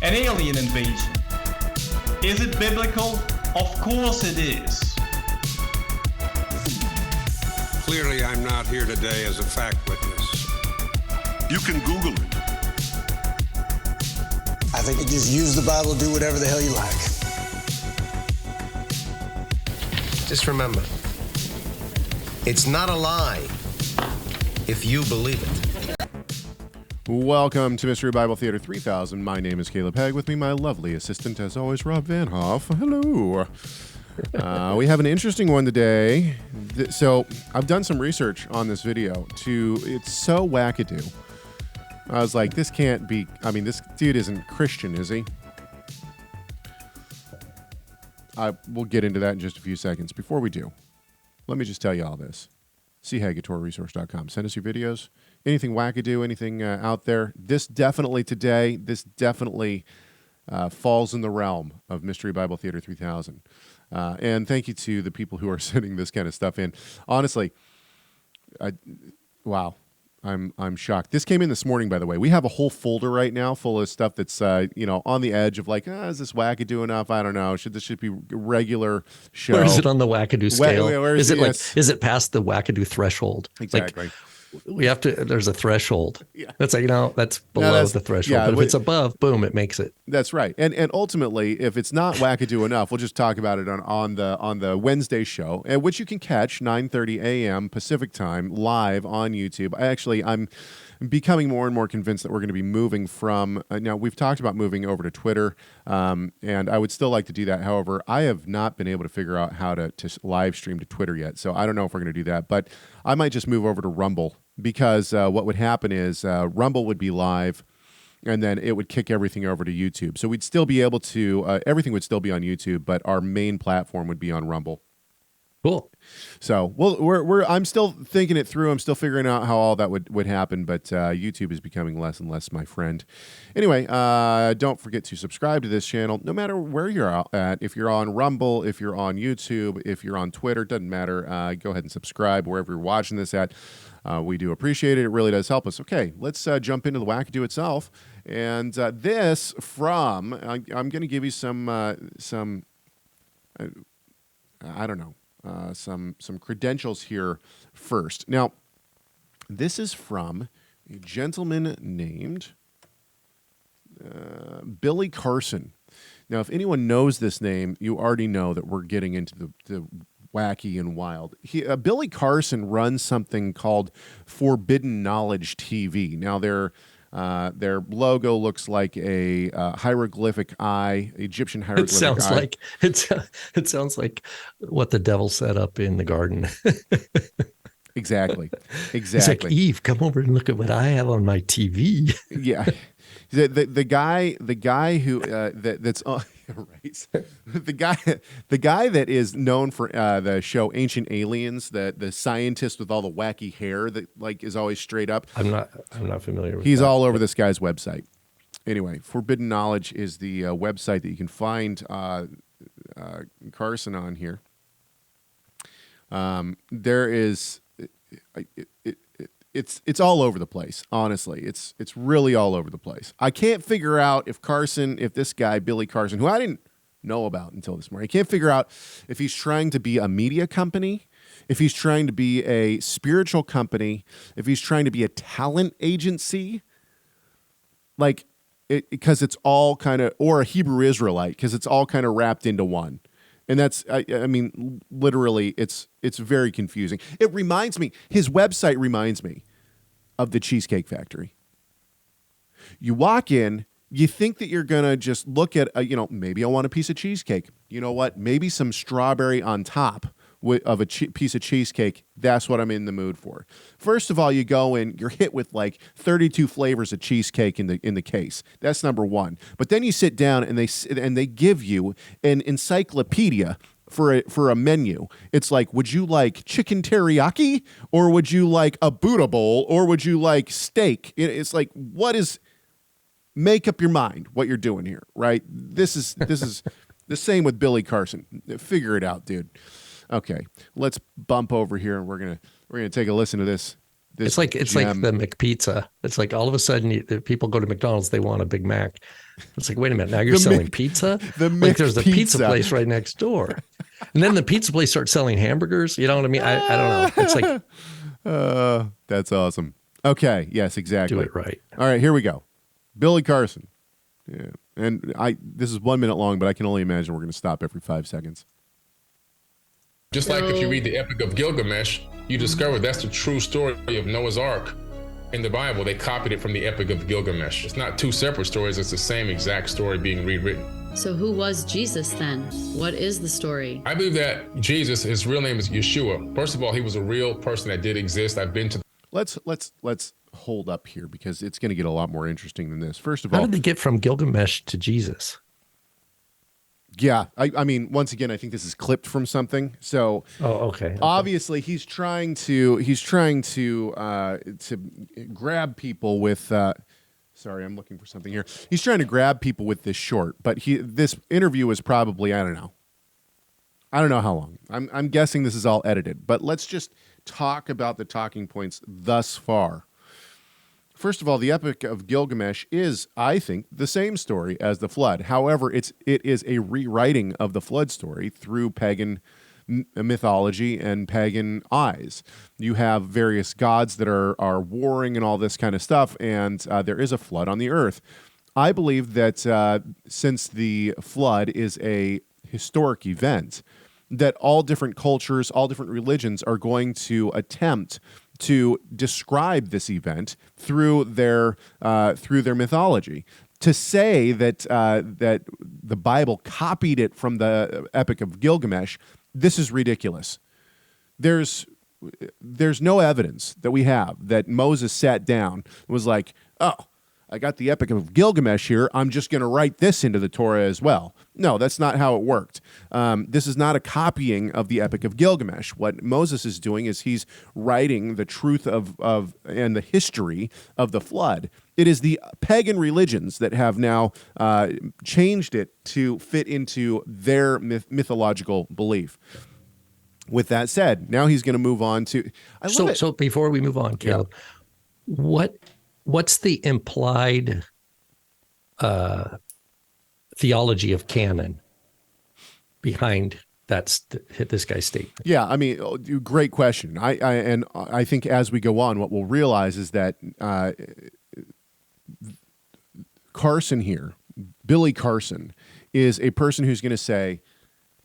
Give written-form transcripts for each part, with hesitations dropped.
an alien invasion. Is it biblical? Of course it is. Clearly, I'm not here today as a fact witness. You can Google it. I think you just use the Bible to do whatever the hell you like. Just remember, it's not a lie if you believe it. Welcome to Mystery Bible Theater 3000. My name is Caleb Hegg. With me, my lovely assistant, as always, Rob Vanhoff. Hello. We have an interesting one today. So I've done some research on this video. It's so wackadoo. I was like, this can't be. I mean, this dude isn't Christian, is he? We'll get into that in just a few seconds. Before we do, let me just tell you all this. chegg@torahresource.com. Send us your videos. Anything wackadoo, anything out there. This definitely falls in the realm of Mystery Bible Theater 3000. And thank you to the people who are sending this kind of stuff in. Honestly, wow. I'm shocked. This came in this morning, by the way. We have a whole folder right now full of stuff that's on the edge of like, is this wackadoo enough? I don't know. Should be a regular show? Where is it on the wackadoo scale? Is it past the wackadoo threshold? Exactly. We have to. There's a threshold. Yeah. That's that's below the threshold. Yeah, but if it's above, boom, it makes it. That's right. And ultimately, if it's not wackadoo enough, we'll just talk about it on the Wednesday show, which you can catch 9:30 a.m. Pacific time live on YouTube. I'm becoming more and more convinced that we're going to be moving from. Now we've talked about moving over to Twitter, and I would still like to do that. However, I have not been able to figure out how to live stream to Twitter yet. So I don't know if we're going to do that, but I might just move over to Rumble. Because what would happen is Rumble would be live, and then it would kick everything over to YouTube. So we'd still be able to, everything would still be on YouTube, but our main platform would be on Rumble. Cool. So I'm still thinking it through. I'm still figuring out how all that would happen, but YouTube is becoming less and less my friend. Anyway, don't forget to subscribe to this channel, no matter where you're at. If you're on Rumble, if you're on YouTube, if you're on Twitter, doesn't matter. Go ahead and subscribe wherever you're watching this at. We do appreciate it. It really does help us. Okay, let's jump into the wackadoo itself. And this from, I'm going to give you some credentials here first. Now, this is from a gentleman named Billy Carson. Now, if anyone knows this name, you already know that we're getting into the wacky and wild. Billy Carson runs something called Forbidden Knowledge TV. Now, their logo looks like a hieroglyphic eye, Egyptian hieroglyphic eye. It sounds like what the devil set up in the garden. Exactly. He's like, Eve, come over and look at what I have on my TV. Yeah. The guy who that's right. The guy that is known for the show Ancient Aliens, the scientist with all the wacky hair that like is always straight up. I'm not familiar with. He's all over this guy's website. Anyway, Forbidden Knowledge is the website that you can find Carson on here. There is. It's all over the place, honestly. It's really all over the place. I can't figure out if this guy, Billy Carson, who I didn't know about until this morning, I can't figure out if he's trying to be a media company, if he's trying to be a spiritual company, if he's trying to be a talent agency, because it's all kind of, or a Hebrew Israelite, because it's all kind of wrapped into one. And that's, I mean, literally, it's very confusing. His website reminds me of the Cheesecake Factory. You walk in, you think that you're going to just look at, maybe I want a piece of cheesecake. You know what? Maybe some strawberry on top of a piece of cheesecake. That's what I'm in the mood for. First of all, you go in, you're hit with like 32 flavors of cheesecake in the case. That's number one. But then you sit down and they give you an encyclopedia for a menu. It's like, would you like chicken teriyaki, or would you like a Buddha bowl, or would you like steak? It's like, make up your mind what you're doing here, right? This is the same with Billy Carson. Figure it out, dude. Okay, let's bump over here, and we're gonna take a listen to this this it's like the McPizza. It's like all of a sudden people go to McDonald's, they want a Big Mac. It's like, wait a minute, now you're selling pizza? Like there's a pizza place right next door. And then the pizza place starts selling hamburgers. You know what I mean? I don't know. It's like that's awesome. Okay, yes, exactly. Do it right. All right, here we go. Billy Carson. Yeah. And this is 1 minute long, but I can only imagine we're going to stop every 5 seconds. Just like if you read the Epic of Gilgamesh, you discover that's the true story of Noah's Ark. In the Bible, they copied it from the Epic of Gilgamesh. It's not two separate stories, it's the same exact story being rewritten. So who was Jesus then? What is the story? I believe that Jesus, his real name is Yeshua. First of all, he was a real person that did exist. I've been to... Let's hold up here because it's going to get a lot more interesting than this. First of all... How did they get from Gilgamesh to Jesus? Yeah, I mean, once again, I think this is clipped from something. So, okay. Obviously, he's trying to grab people with. Sorry, I'm looking for something here. He's trying to grab people with this short, but this interview is probably I don't know how long. I'm guessing this is all edited, but let's just talk about the talking points thus far. First of all, the Epic of Gilgamesh is, I think, the same story as the flood. However, it is a rewriting of the flood story through pagan mythology and pagan eyes. You have various gods that are warring and all this kind of stuff, and there is a flood on the earth. I believe that since the flood is a historic event, that all different cultures, all different religions are going to attempt to describe this event through their mythology. To say that that the Bible copied it from the Epic of Gilgamesh, this is ridiculous. There's no evidence that we have that Moses sat down and was like, oh, I got the Epic of Gilgamesh here. I'm just going to write this into the Torah as well. No, that's not how it worked. This is not a copying of the Epic of Gilgamesh. What Moses is doing is he's writing the truth of and the history of the flood. It is the pagan religions that have now changed it to fit into their mythological belief. With that said, now he's going to move on to... So before we move on, Caleb, what's the implied theology of canon behind this guy's statement? Yeah, I mean, great question. I think as we go on, what we'll realize is that Carson here, Billy Carson, is a person who's going to say,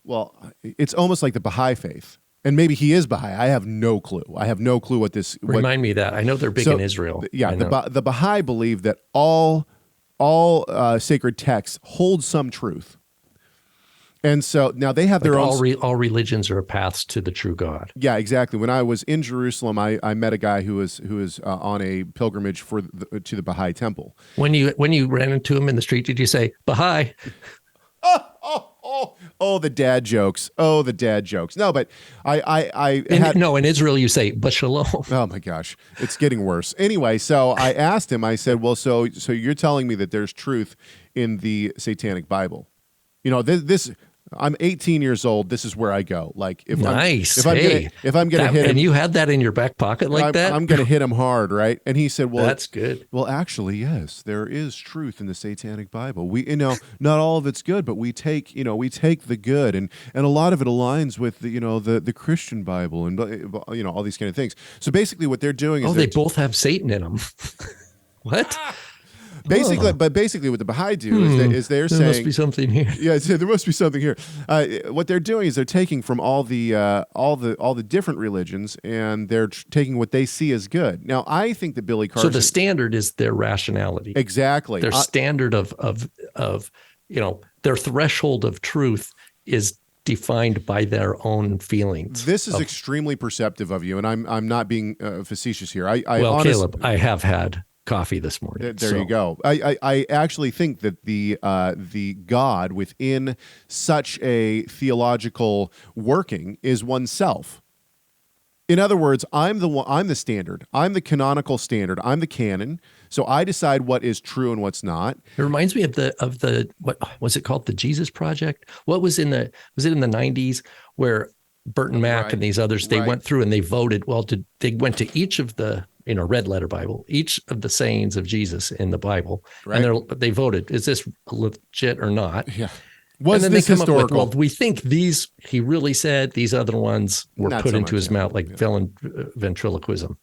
well, it's almost like the Baha'i faith. And maybe he is Baha'i. I have no clue. What this... Remind me of that. I know they're big in Israel. Yeah, the Baha'i believe that all sacred texts hold some truth. And so now they have their own... All religions are paths to the true God. Yeah, exactly. When I was in Jerusalem, I met a guy who was on a pilgrimage to the Baha'i temple. When you ran into him in the street, did you say, Baha'i? Oh, the dad jokes. No, but in Israel you say Bashalom. Oh my gosh, it's getting worse. Anyway, so I asked him. I said, "Well, so you're telling me that there's truth in the Satanic Bible? You know, this. I'm 18 years old. This is where I go. Like if I'm gonna hit him, and you had that in your back pocket like that, I'm gonna hit him hard, right?" And he said, "Well, that's good. Well, actually, yes, there is truth in the Satanic Bible. We, not all of it's good, but we take the good, and a lot of it aligns with the Christian Bible, and all these kind of things. So basically, what they're doing is they both have Satan in them. What?" Basically, what the Baha'i do is they're saying there must be something here. Yeah, there must be something here. What they're doing is they're taking from all the different religions, and they're taking what they see as good. Now, I think that Billy Carson. So the standard is their rationality. Exactly. Their standard of their threshold of truth is defined by their own feelings. This is extremely perceptive of you, and I'm not being facetious here. Caleb, I have had coffee this morning. There you go. I actually think that the God within such a theological working is oneself. In other words, I'm the standard. I'm the canonical standard. I'm the canon. So I decide what is true and what's not. It reminds me of the what was it called? The Jesus Project? What was it in the 90s where Burton Mack and these others, they went through and they voted. Well, they went to each of the red letter Bible, each of the sayings of Jesus in the Bible, right. and they voted, is this legit or not? Yeah. Was this they come historical? Up with, well, we think these he really said. These other ones were Not put so into much, his mouth like ventriloquism.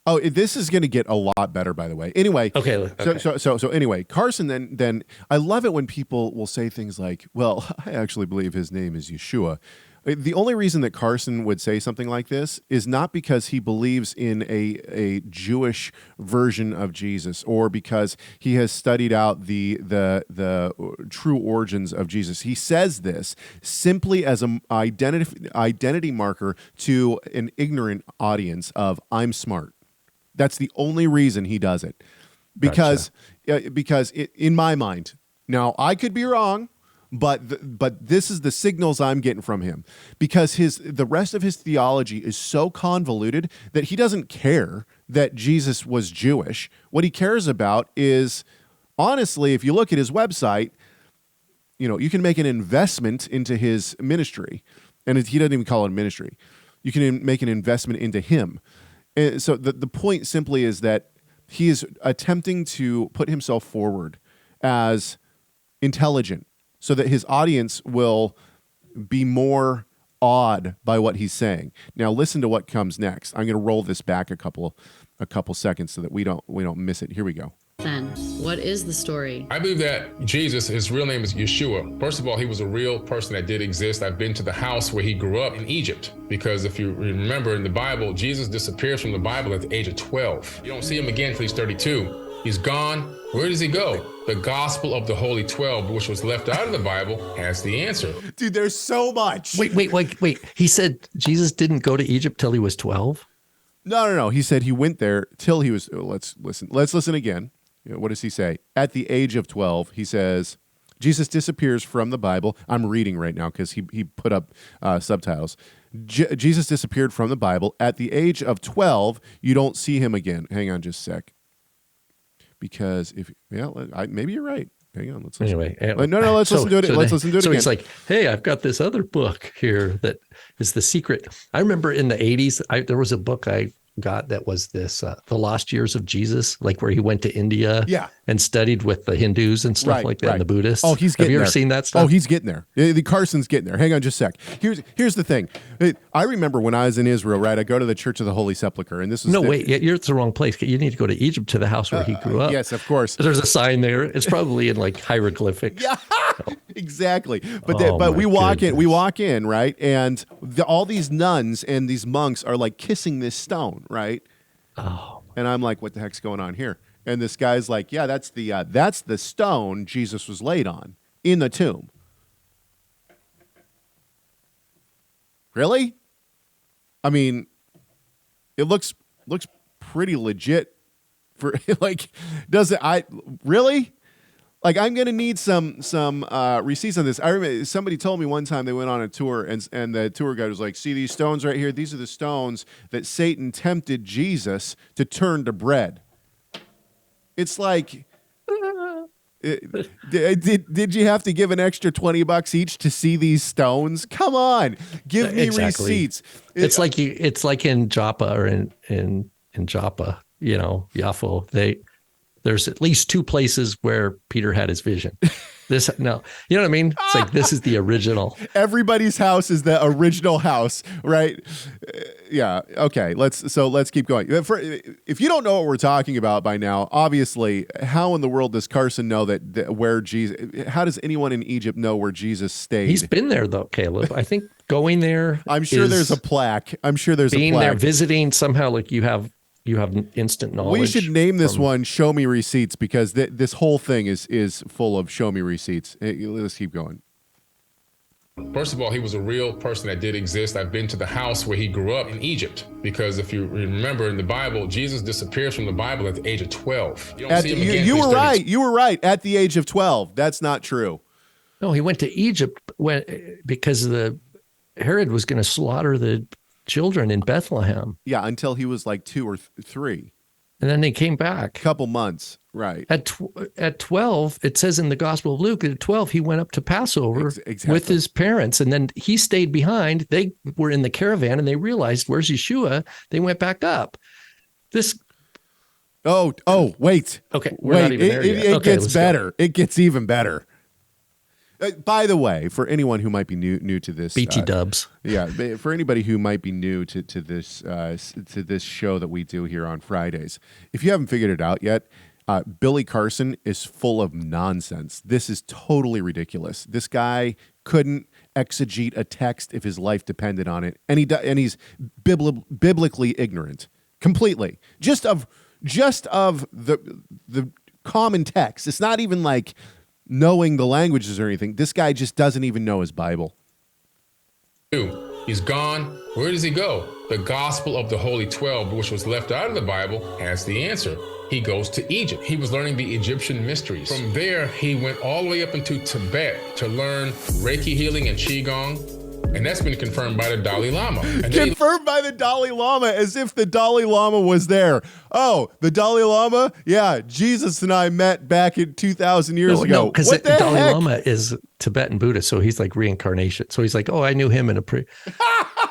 Oh, this is going to get a lot better, by the way. Anyway, okay. So anyway, Carson then I love it when people will say things like, "Well, I actually believe his name is Yeshua." The only reason that Carson would say something like this is not because he believes in a Jewish version of Jesus or because he has studied out the true origins of Jesus. He says this simply as an identity marker to an ignorant audience of "I'm smart." That's the only reason he does it, because in my mind, now I could be wrong, but this is the signals I'm getting from him, because the rest of his theology is so convoluted that he doesn't care that Jesus was Jewish. What he cares about is, honestly, if you look at his website, you can make an investment into his ministry, and he doesn't even call it a ministry. You can make an investment into him. And so the point simply is that he is attempting to put himself forward as intelligent so that his audience will be more awed by what he's saying. Now listen to what comes next. I'm going to roll this back a couple seconds so that we don't miss it. Here we go. Then, what is the story? I believe that Jesus, his real name is Yeshua. First of all, he was a real person that did exist. I've been to the house where he grew up in Egypt, because if you remember in the Bible, Jesus disappears from the Bible at the age of 12. You don't see him again until he's 32. He's gone. Where does he go? The Gospel of the Holy 12, which was left out of the Bible, has the answer. Dude, there's so much. Wait. He said Jesus didn't go to Egypt till he was 12? No. He said he went there till he was, let's listen again. What does he say? At the age of 12, he says, Jesus disappears from the Bible. I'm reading right now because he put up subtitles. Jesus disappeared from the Bible. At the age of 12, you don't see him again. Hang on just a sec. Because maybe you're right. Hang on, let's listen. Anyway, no, let's listen to it. Let's listen to it again. So he's like, hey, I've got this other book here that is the secret. I remember in the 80s, there was a book I got that was this The Lost Years of Jesus, like where he went to India and studied with the Hindus and stuff like that, and the Buddhists. Oh, he's getting there. Have you ever seen that stuff? Oh, he's getting there. The Carson's getting there. Hang on just a sec. Here's the thing. I remember when I was in Israel, right? I go to the Church of the Holy Sepulchre, and this is... wait, you're at the wrong place. You need to go to Egypt, to the house where he grew up. Yes, of course. There's a sign there. It's probably in like hieroglyphics. Yeah, exactly. But we walk in, right? And all these nuns and these monks are like kissing this stone, right? Oh. And I'm like, what the heck's going on here? And this guy's like, yeah, that's the stone Jesus was laid on in the tomb. Really? I mean, it looks pretty legit for like, does it? Really? Like, I'm gonna need some receipts on this. I remember somebody told me one time they went on a tour, and the tour guide was like, "See these stones right here? These are the stones that Satan tempted Jesus to turn to bread." It's like, did you have to give an extra $20 each to see these stones? Come on, give me receipts. It's like in Joppa or in Joppa, Yaffo. There's at least two places where Peter had his vision. You know what I mean? It's like, this is the original. Everybody's house is the original house, right? Yeah. Okay. Let's keep going. If you don't know what we're talking about by now, obviously, how in the world does Carson know that where Jesus? How does anyone in Egypt know where Jesus stayed? He's been there though, Caleb. I think going there. I'm sure there's a plaque. Being there, visiting somehow, like you have instant knowledge. We should name this one "Show Me Receipts" because this whole thing is full of show me receipts. Let's keep going. First of all, he was a real person that did exist. I've been to the house where he grew up in Egypt, because if you remember in the Bible, Jesus disappears from the Bible at the age of 12. You don't see him again. You were right. You were right. At the age of 12. That's not true. No, he went to Egypt because Herod was going to slaughter the children in Bethlehem. Yeah, until he was like 2 or 3. And then they came back. Couple months, right. At 12, it says in the Gospel of Luke, at 12, he went up to Passover with his parents. And then he stayed behind. They were in the caravan and they realized, where's Yeshua? They went back up. This. Oh, wait. Okay, we're not even there yet. It Okay, gets better. It gets even better. By the way, for anyone who might be new to this, BT Dubs. Yeah, for anybody who might be new to this show that we do here on Fridays, if you haven't figured it out yet, Billy Carson is full of nonsense. This is totally ridiculous. This guy couldn't exegete a text if his life depended on it, and he's biblically ignorant completely. Just of the common text. It's not even like knowing the languages or anything. This guy just doesn't even know his Bible. He's gone. Where does he go? The Gospel of the Holy 12, which was left out of the Bible, has the answer. He goes to Egypt. He was learning the Egyptian mysteries. From there, he went all the way up into Tibet to learn Reiki healing and Qigong. And that's been confirmed by the Dalai Lama. Confirmed by the Dalai Lama, as if the Dalai Lama was there. Oh, the Dalai Lama? Yeah, Jesus and I met back in 2,000 years ago. No, because the Dalai Lama is Tibetan Buddhist, so he's like reincarnation. So he's like, oh, I knew him in a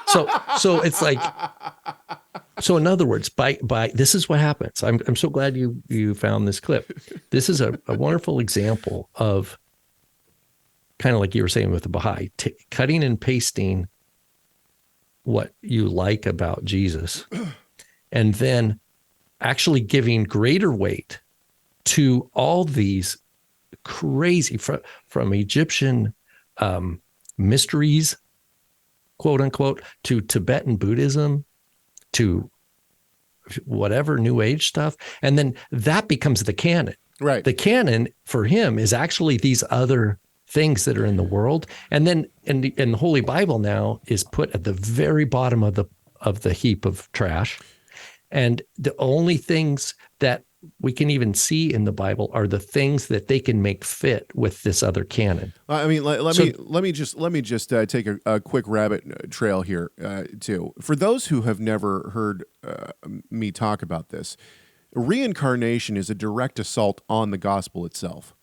So it's like, so in other words, by this is what happens. I'm so glad you found this clip. This is a wonderful example of, kind of like you were saying with the Baha'i, cutting and pasting what you like about Jesus, and then actually giving greater weight to all these crazy, from Egyptian mysteries, quote unquote, to Tibetan Buddhism, to whatever New Age stuff. And then that becomes the canon. Right. The canon for him is actually these other things that are in the world, and then in the Holy Bible now is put at the very bottom of the heap of trash, and the only things that we can even see in the Bible are the things that they can make fit with this other canon. I mean, let me just take a quick rabbit trail here too. For those who have never heard me talk about this, reincarnation is a direct assault on the gospel itself.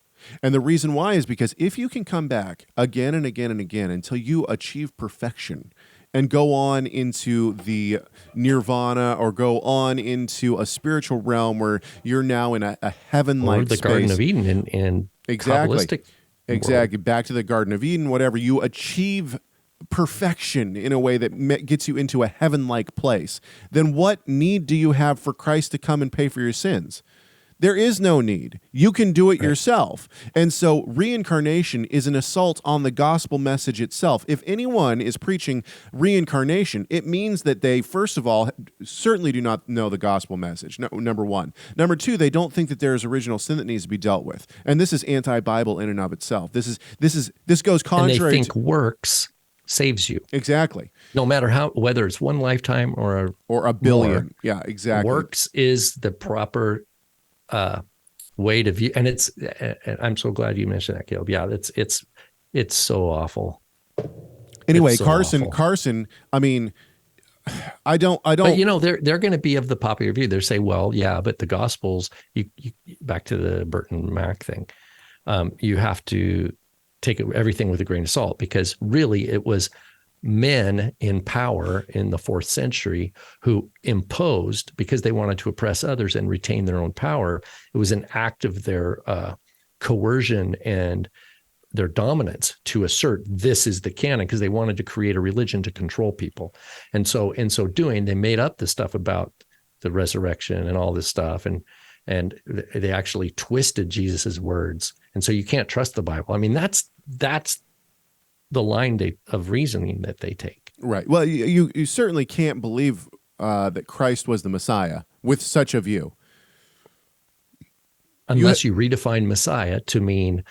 And the reason why is because if you can come back again and again and again until you achieve perfection and go on into the nirvana or go on into a spiritual realm where you're now in a heaven-like space. Or the Garden of Eden in Kabbalistic world. Back to the Garden of Eden, whatever. You achieve perfection in a way that gets you into a heaven-like place. Then what need do you have for Christ to come and pay for your sins? There is no need. You can do it yourself. And so reincarnation is an assault on the gospel message itself. If anyone is preaching reincarnation, it means that they, first of all, certainly do not know the gospel message, number one. Number two, they don't think that there is original sin that needs to be dealt with. And this is anti-Bible in and of itself. This goes contrary. And they think works saves you. Exactly. No matter whether it's one lifetime or a billion. More, yeah, exactly. Works is the proper way to view, and I'm so glad you mentioned that, Caleb. Yeah, it's so awful. Anyway, so Carson. I mean, I don't. But they're going to be of the popular view. They're saying, well, yeah, but the Gospels. You back to the Burton Mac thing. You have to take everything with a grain of salt, because really it was men in power in the 4th century who imposed, because they wanted to oppress others and retain their own power. It was an act of their coercion and their dominance to assert this is the canon, because they wanted to create a religion to control people. And so in so doing, they made up the stuff about the resurrection and all this stuff, and they actually twisted Jesus's words. And so you can't trust the Bible. I mean, that's the line of reasoning that they take. Right. Well, you certainly can't believe that Christ was the Messiah with such a view. Unless you redefine Messiah to mean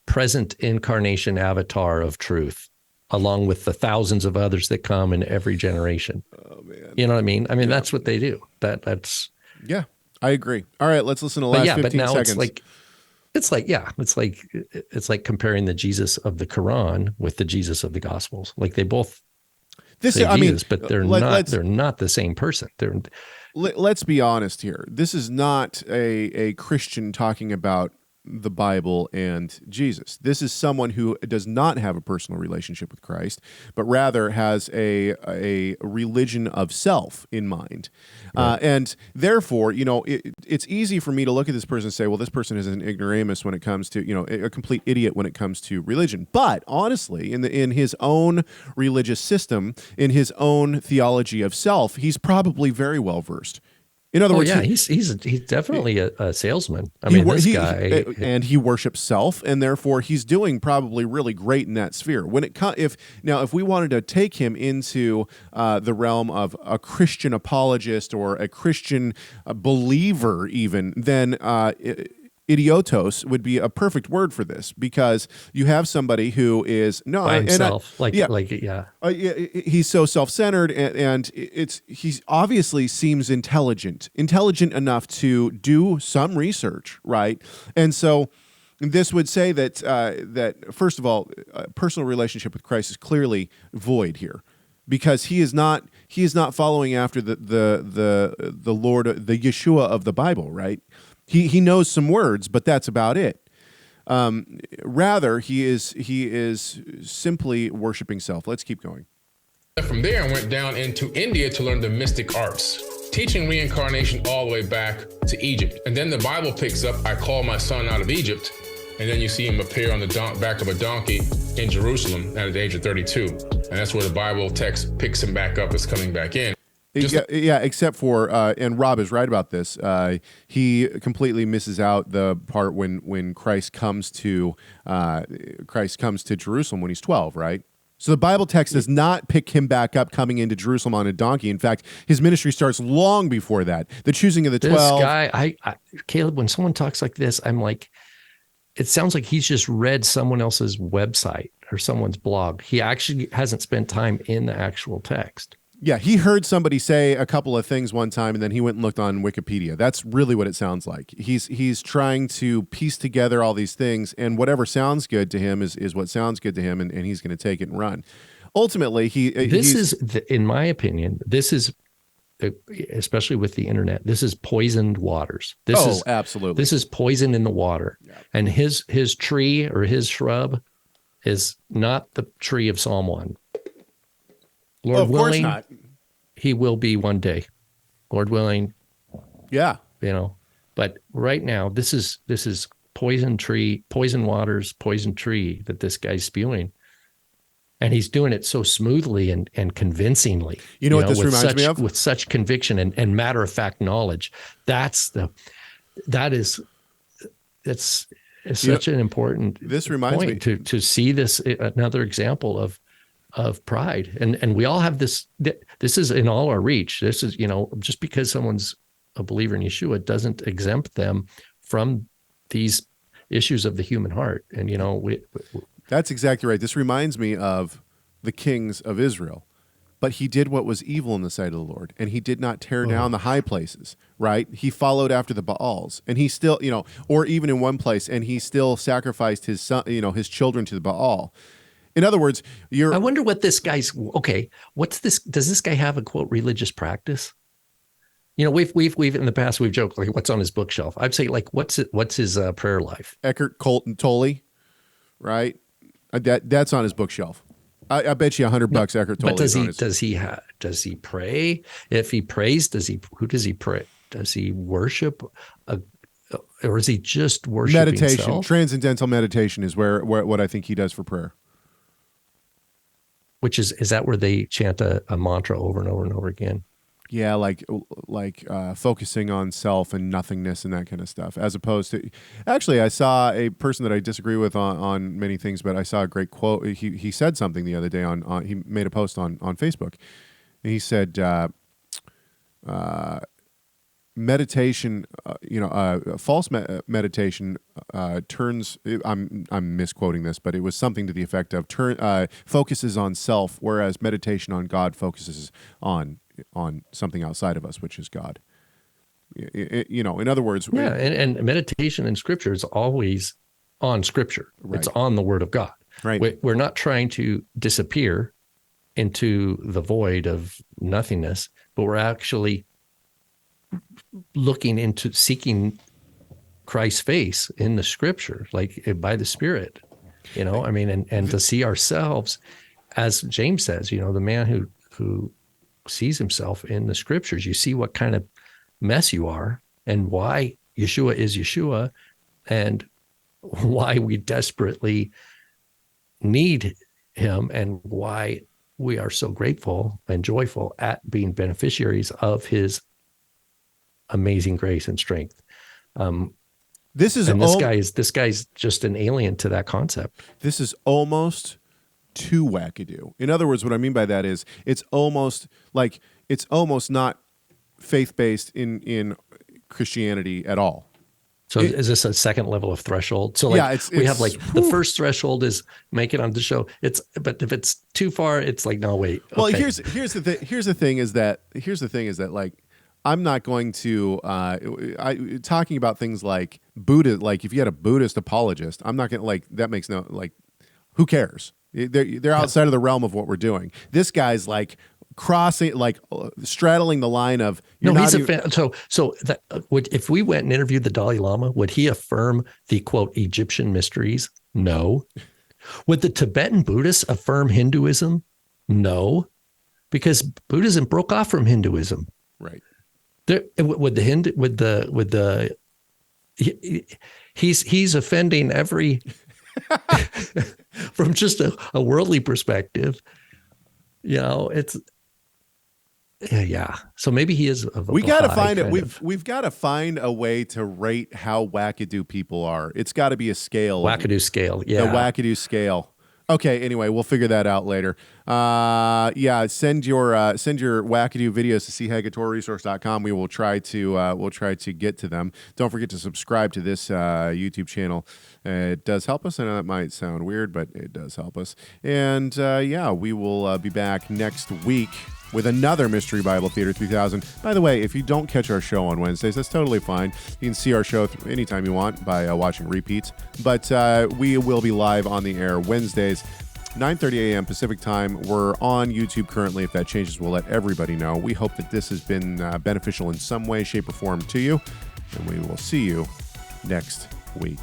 present incarnation avatar of truth, along with the thousands of others that come in every generation. Oh, man. You know what I mean? I mean, that's what they do. That's. Yeah, I agree. All right, let's listen to the last 15 seconds. But now it's like comparing the Jesus of the Quran with the Jesus of the Gospels. Like they both say Jesus, but they're not the same person. Let's be honest here. This is not a Christian talking about the Bible and Jesus. This is someone who does not have a personal relationship with Christ, but rather has a religion of self in mind. Right. And therefore, it's easy for me to look at this person and say, well, this person is an ignoramus when it comes to, a complete idiot when it comes to religion. But honestly, in his own religious system, in his own theology of self, he's probably very well versed. In other words, he's definitely a salesman. I mean, this guy, and he worships self, and therefore he's doing probably really great in that sphere. When it if we wanted to take him into the realm of a Christian apologist or a Christian believer, even then. Idiotos would be a perfect word for this, because you have somebody who is by himself, he's so self-centered, and he's obviously seems intelligent enough to do some research, right? And so this would say that first of all, a personal relationship with Christ is clearly void here, because he is not following after the Lord, the Yeshua of the Bible, right? He knows some words, but that's about it. Rather, he is simply worshiping self. Let's keep going. From there, I went down into India to learn the mystic arts, teaching reincarnation all the way back to Egypt. And then the Bible picks up, I call my son out of Egypt, and then you see him appear on the back of a donkey in Jerusalem at the age of 32. And that's where the Bible text picks him back up as coming back in. Except for, and Rob is right about this, he completely misses out the part when Christ comes to Jerusalem when he's 12, right? So the Bible text does not pick him back up coming into Jerusalem on a donkey. In fact, his ministry starts long before that. The choosing of the 12. This guy, Caleb, when someone talks like this, I'm like, it sounds like he's just read someone else's website or someone's blog. He actually hasn't spent time in the actual text. Yeah, he heard somebody say a couple of things one time, and then he went and looked on Wikipedia. That's really what it sounds like. He's trying to piece together all these things, and whatever sounds good to him is what sounds good to him, and he's going to take it and run. Ultimately, in my opinion, this is, especially with the internet, this is poisoned waters. Absolutely. This is poison in the water. Yeah. And his tree or his shrub is not the tree of Psalm 1. Lord willing, not. He will be one day. Lord willing. Yeah. But right now, this is poison tree, poison waters, poison tree that this guy's spewing. And he's doing it so smoothly and convincingly. You know what this reminds me of? With such conviction and matter-of-fact knowledge. It's such an important this reminds point me to see this, another example of pride. And we all have this is in all our reach. This is, just because someone's a believer in Yeshua doesn't exempt them from these issues of the human heart. And, that's exactly right. This reminds me of the kings of Israel. But he did what was evil in the sight of the Lord, and he did not tear down the high places, right? He followed after the Baals, and he still, or even in one place, and he still sacrificed his son, his children to the Baal. In other words, I wonder what this guy's, okay, what's this, does this guy have a, quote, religious practice? We've in the past, we've joked, like, what's on his bookshelf? I'd say, like, what's his prayer life? Eckhart Tolle, right? That's on his bookshelf. I bet you $100 Eckhart Tolle. But does he pray? If he prays, who does he pray? Does he worship? Or is he just worshiping meditation? Self? Transcendental meditation is where what I think he does for prayer. Which is that where they chant a mantra over and over and over again? Yeah, like focusing on self and nothingness and that kind of stuff, as opposed to, actually, I saw a person that I disagree with on many things, but I saw a great quote. He said something the other day he made a post on Facebook, and he said, meditation, false meditation turns. I'm misquoting this, but it was something to the effect of focuses on self, whereas meditation on God focuses on something outside of us, which is God. In other words, and meditation in Scripture is always on Scripture. Right. It's on the Word of God. Right. We're not trying to disappear into the void of nothingness, but we're actually looking into seeking Christ's face in the scripture, like by the Spirit, I mean, and to see ourselves, as James says, the man who sees himself in the scriptures, you see what kind of mess you are and why Yeshua is Yeshua and why we desperately need him and why we are so grateful and joyful at being beneficiaries of his amazing grace and strength. This guy's just an alien to that concept. This is almost too wackadoo. In other words, what I mean by that is it's almost not faith-based in Christianity at all. So is this a second level of threshold? So we have the first threshold is make it on the show. But if it's too far, it's like, no, wait. Well, okay. Here's the thing is that like I'm not going to talking about things like Buddha. Like if you had a Buddhist apologist, I'm not going to that makes no who cares? They're outside of the realm of what we're doing. This guy's crossing, straddling the line of. He's a fan. So if we went and interviewed the Dalai Lama, would he affirm the quote Egyptian mysteries? No. Would the Tibetan Buddhists affirm Hinduism? No, because Buddhism broke off from Hinduism. Right. He's offending every from just a worldly perspective. It's. Yeah. So maybe he is. We got to find it. We've got to find a way to rate how wackadoo people are. It's got to be a scale. Wackadoo scale. Yeah. The wackadoo scale. Okay. Anyway, we'll figure that out later. Send your wackadoo videos to chehagetorahresource.com. We will try to get to them. Don't forget to subscribe to this YouTube channel. It does help us. I know that might sound weird, but it does help us. And we will be back next week with another Mystery Bible Theater 3000. By the way, if you don't catch our show on Wednesdays, that's totally fine. You can see our show anytime you want by watching repeats. But we will be live on the air Wednesdays, 9:30 a.m. Pacific time. We're on YouTube currently. If that changes, we'll let everybody know. We hope that this has been beneficial in some way, shape, or form to you. And we will see you next week.